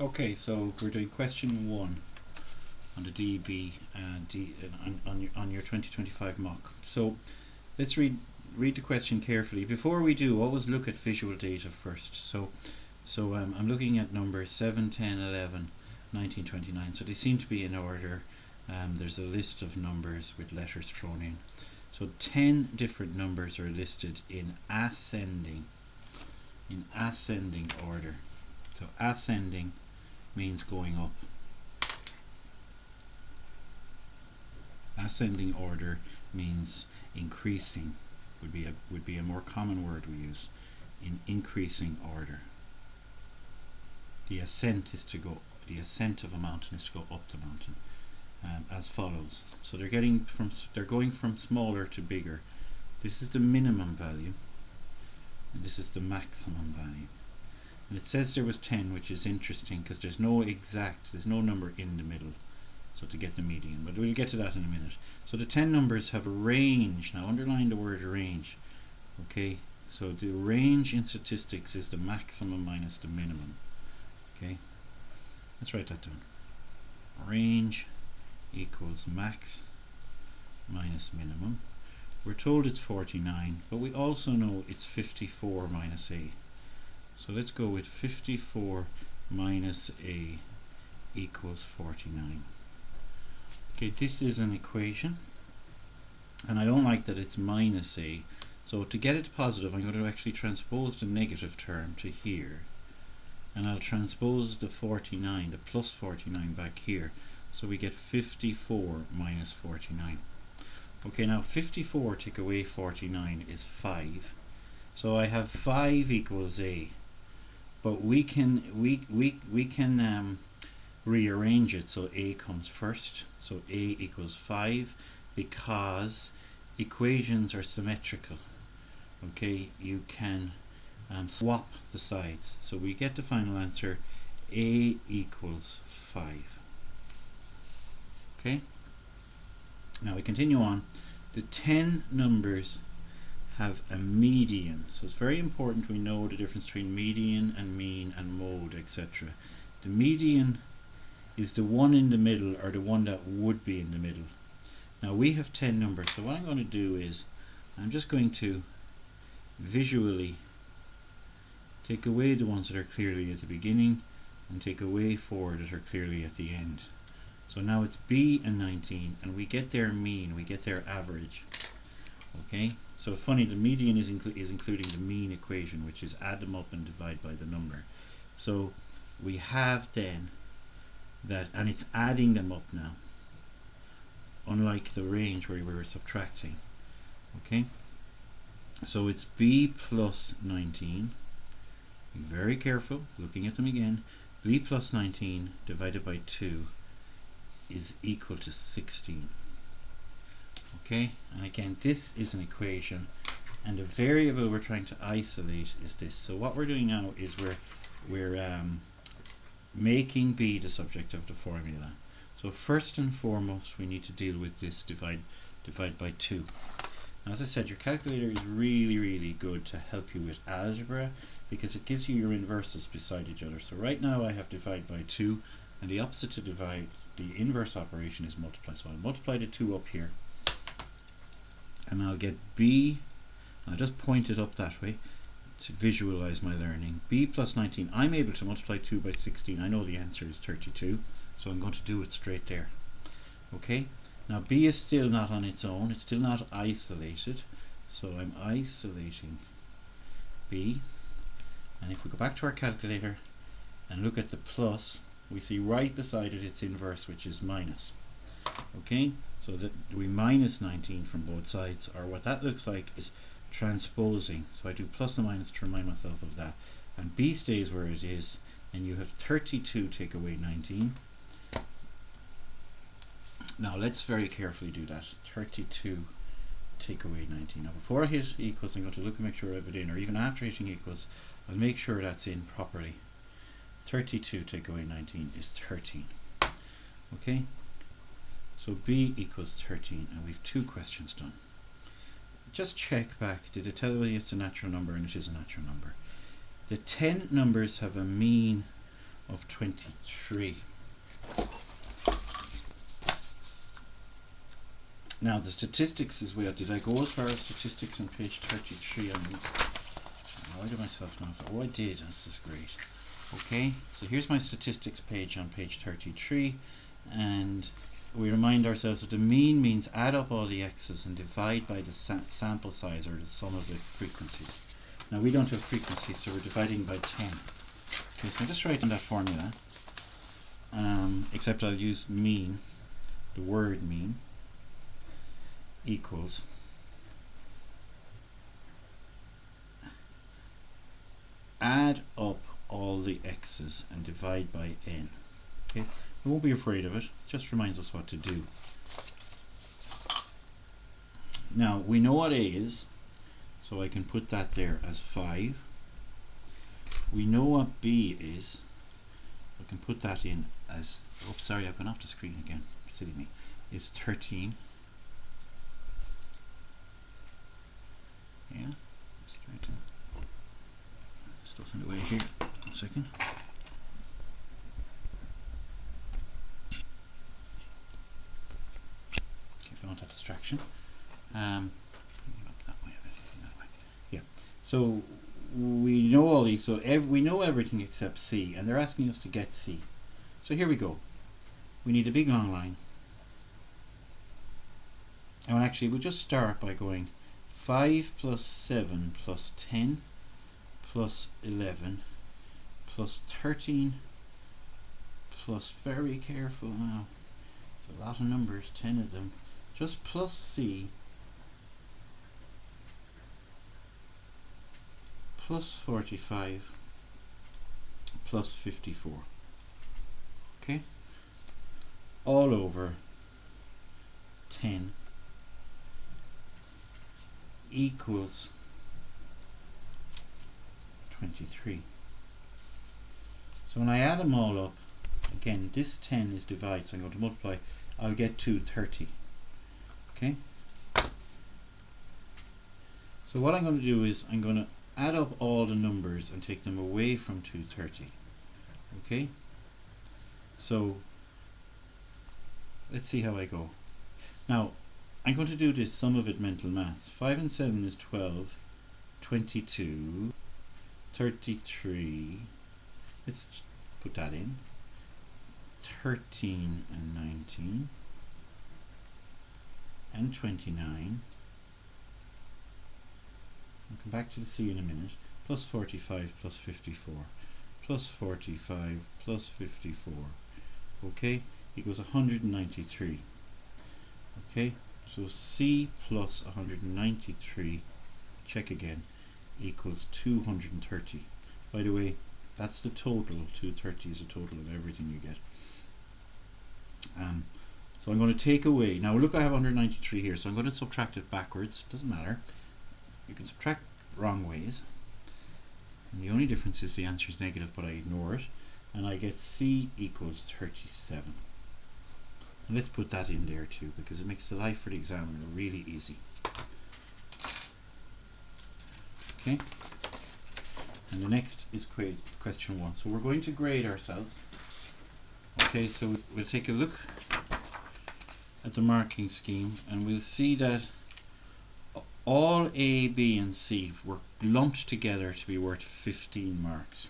Okay, so we're doing question 1 on the DB on your 2025 mock. So let's read the question carefully. Before we do, always look at visual data first. So I'm looking at numbers 7, 10, 11, 19, 29. So they seem to be in order. There's a list of numbers with letters thrown in. So 10 different numbers are listed in ascending order. So ascending means going up. Ascending order means increasing. Would be a more common word we use. In increasing order. The ascent of a mountain is to go up the mountain, as follows. So they're going from smaller to bigger. This is the minimum value, and this is the maximum value. And it says there was 10, which is interesting because there's no number in the middle, so to get the median, but we'll get to that in a minute. So the 10 numbers have a range. Now underline the word range. Okay, so the range in statistics is the maximum minus the minimum. Okay, let's write that down. Range equals max minus minimum. We're told it's 49, but we also know it's 54 minus a. So let's go with 54 minus a equals 49. Okay, this is an equation, and I don't like that it's minus a. So to get it positive, I'm going to actually transpose the negative term to here, and I'll transpose the 49, the plus 49 back here. So we get 54 minus 49. Okay, now 54 take away 49 is 5. So I have 5 equals a. But we can rearrange it so a comes first. So a equals 5 because equations are symmetrical. Okay, you can swap the sides. So we get the final answer, a equals 5. Okay, now we continue on. The 10 numbers have a median, so it's very important we know the difference between median and mean and mode, etc. The median is the one in the middle, or the one that would be in the middle. Now we have 10 numbers, so what I'm going to do is I'm just going to visually take away the ones that are clearly at the beginning and take away 4 that are clearly at the end. So now it's b and 19, and we get their mean, we get their average. Okay, so funny, the median is including the mean equation, which is add them up and divide by the number. So we have then that, and it's adding them up now, unlike the range where we were subtracting. Okay, so it's b plus 19. Be very careful looking at them again. b plus 19 divided by 2 is equal to 16. Okay, and again, this is an equation, and the variable we're trying to isolate is this. So what we're doing now is we're making b the subject of the formula. So first and foremost, we need to deal with this divide by 2. Now, as I said, your calculator is really good to help you with algebra because it gives you your inverses beside each other. So right now I have divide by 2, and the opposite to divide, the inverse operation, is multiply. So I'll multiply the 2 up here, and I'll get b, I'll just point it up that way to visualize my learning. B plus 19, I'm able to multiply 2 by 16. I know the answer is 32, so I'm going to do it straight there. Okay, now b is still not on its own, it's still not isolated, so I'm isolating b, and if we go back to our calculator and look at the plus, we see right beside it its inverse, which is minus. Okay, so that we minus 19 from both sides, or what that looks like is transposing. So I do plus and minus to remind myself of that, and b stays where it is, and you have 32 take away 19. Now let's very carefully do that. 32 take away 19. Now before I hit equals, I'm going to look and make sure I have it in, or even after hitting equals, I'll make sure that's in properly. 32 take away 19 is 13. Okay, so b equals 13, and we've 2 questions done. Just check back, did it tell you it's a natural number? And it is a natural number. The 10 numbers have a mean of 23. Now the statistics as well. Did I go as far as statistics on page 33? Why did myself now? Oh, I did. This is great. Okay, so here's my statistics page on page 33, and we remind ourselves that the mean means add up all the x's and divide by the sample size, or the sum of the frequencies. Now we don't have frequencies, so we're dividing by 10. Okay, so I'm just writing that formula, except I'll use mean, the word mean, equals add up all the x's and divide by n. Okay, we won't be afraid of it. It just reminds us what to do. Now we know what a is, so I can put that there as 5. We know what b is. I can put that in as, oops, sorry, I've gone off the screen again. Silly me. Is 13. Yeah, let's try to stuff in the way here. 1 second. Okay, don't want that distraction. That way. Yeah. So we know all these. So we know everything except C, and they're asking us to get C. So here we go. We need a big long line. And actually, we'll just start by going 5 plus 7 plus 10 plus 11 plus 13 plus, very careful now, it's a lot of numbers, 10 of them, just plus C plus 45 plus 54. Okay, all over 10 equals 23. So when I add them all up, again, this 10 is divided, so I'm going to multiply, I'll get 230. Okay? So what I'm going to do is I'm going to add up all the numbers and take them away from 230. Okay? So let's see how I go. Now, I'm going to do this sum of it mental maths. 5 and 7 is 12, 22, 33, let's put that in, 13 and 19, and 29. I'll come back to the C in a minute, plus 45 plus 54, plus 45 plus 54, okay, equals 193. Okay, so C plus 193, check again, equals 230. By the way, that's the total. 230 is the total of everything you get. So I'm going to take away, now look, I have 193 here, so I'm going to subtract it backwards. Doesn't matter, you can subtract wrong ways, and the only difference is the answer is negative, but I ignore it, and I get C equals 37. And let's put that in there too, because it makes the life for the examiner really easy. Okay, and the next is question 1. So we're going to grade ourselves. Okay, so we'll take a look at the marking scheme, and we'll see that all A, B and C were lumped together to be worth 15 marks.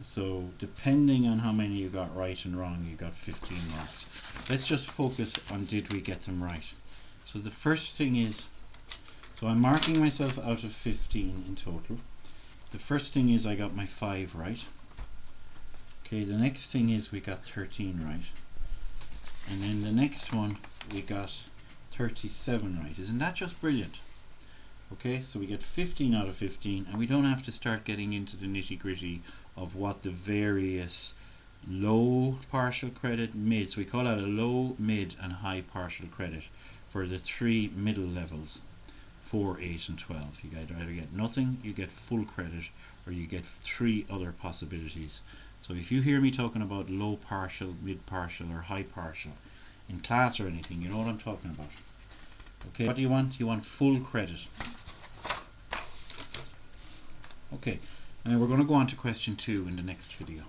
So depending on how many you got right and wrong, you got 15 marks. Let's just focus on did we get them right. So the first thing is, so I'm marking myself out of 15 in total. The first thing is I got my 5 right. Okay, the next thing is we got 13 right. And then the next one we got 37 right. Isn't that just brilliant? Okay, so we get 15 out of 15, and we don't have to start getting into the nitty-gritty of what the various low partial credit, mid, so we call that a low, mid and high partial credit for the 3 middle levels, 4, 8 and 12. You either get nothing, you get full credit, or you get 3 other possibilities. So if you hear me talking about low partial, mid partial or high partial in class or anything, you know what I'm talking about. Okay, what do you want? You want full credit. Okay, And we're going to go on to question 2 in the next video.